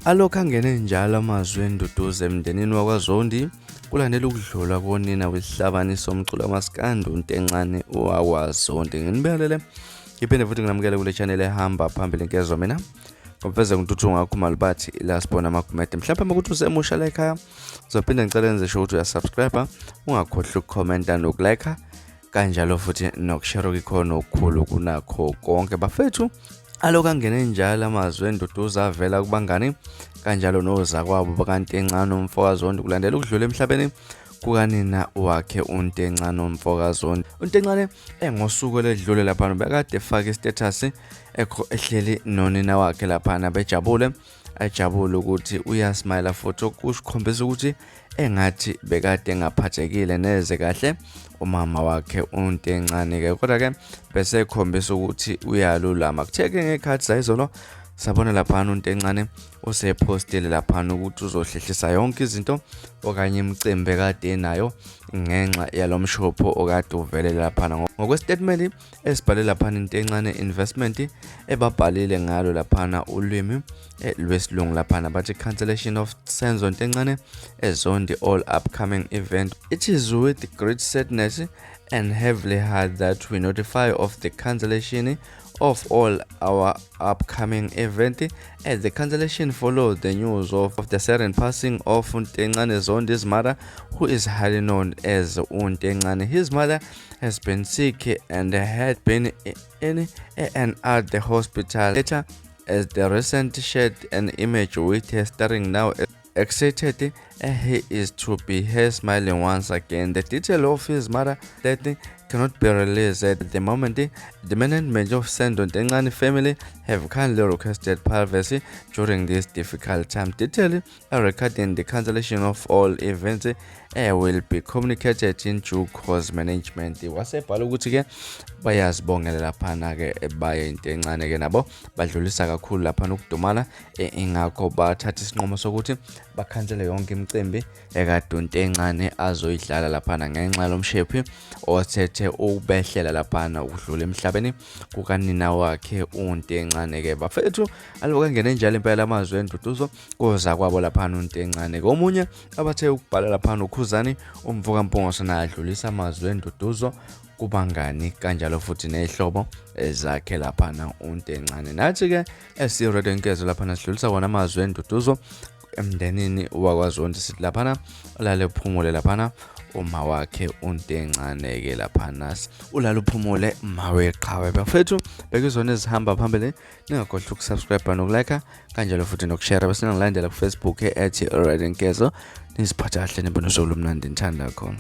Alokhu angene njalo amazwi enduduzo emndenini wakwaZondi kulandela ukudlula konina wesihlabani somculo wamaskandi uNtencane wakwaZondi. Nginibelele ngiphinde futhi nginamukele kule channel ehamba phambili nkezwe mina. Ngomfeze ngintuthu ngakho malibathi ila sibona amakomedi. Mhlawumbe ukuthi usemusha la ekhaya uzophinda ngicela enze sure ukuthi uyasubscribe, ungakhohlwa ukucomment nokulike kanjalo futhi nokushare ikhono okukhulu kunakho konke bafethu. Alokhu angene njalo amazwi enduduzo avela kubangani kanjalo noZakwabo bakaNtencane umfokaZondi kulandela ukudlula emhlabeni kukanina wakhe uNtencane umfokaZondi. uNtencane ngosuku ledlule lapha bekade efaka istatus ehleli nonina wakhe lapha bejabule ajabule ukuthi uyasmile futhi okusikhombisa ukuthi engathi bekade engaphathekile neze kahle uMama wakhe uNtencane ke kodwa ke bese ekhombisa ukuthi uyalulama. Kutheke ngekhathi zayizolo sabona lapha uNtencane usepostile lapha ukuthi uzohlehlisa yonke izinto okanye imicimbi kade nayo ngenxa yalomshopho okade uvele lapha. Ngokwestatement esibhale lapha uNtencane investment ebabhalile ngalo lapha ulimi lwesilungu lapha bathi cancellation of Senzo uNtencane Zondi all upcoming event. It is with great sadness and heavily heart that we notify of the cancellation of all our upcoming event. As the cancellation follows the news of the sudden passing of uNtencane Zondi's mother, who is highly known as uNtencane. His mother has been sick and had been in and at the hospital. Later, as the recent shared an image with her staring now excited, he is to be here smiling once again. The detail of his mother death cannot be released at the moment. The management of Senzo uNtencane family have kindly requested privacy during this difficult time. Detail regarding the cancellation of all events will be communicated in due course. Management wasebhala ukuthi ke bayazibongela lapha ke baye uNtencane ke nabo badlulisa kakhulu lapha ukudumala ingakho bathatha isinqumo sokuthi bakhansele yonke imicimbi ekade uNtencane azoyidlala lapha ngenxa lomshephi othethe ubehlela lapha ukudlula emhlabeni kukanina wakhe uNtencane ke bafethu. Alokhu angene njalo impela amazwi enduduzo koZakwabo lapha uNtencane. Komunye abathe ukubhala lapha uKhuzani umvukampungo sona adlulisa amazwi enduduzo kubangani kanjalo futhi nezihlobo zakhe lapha uNtencane. Nathi ke esiready nkezo lapha nasidlulisa wona amazwi enduduzo emndenini wakwaZondi sithi lapha ulale uphumule lapha uma wakhe uNtencane ke lapha nasi ulala uphumule maweqhawe bafethu. Bekuzona ezihamba phambili ningakhohlwa ukusubscribe nokulike kanjalo futhi nokushare bese ningilandela ku Facebook @radionkezo. Nisiphatha kahle nibona usuku lomnandi ngithanda khona.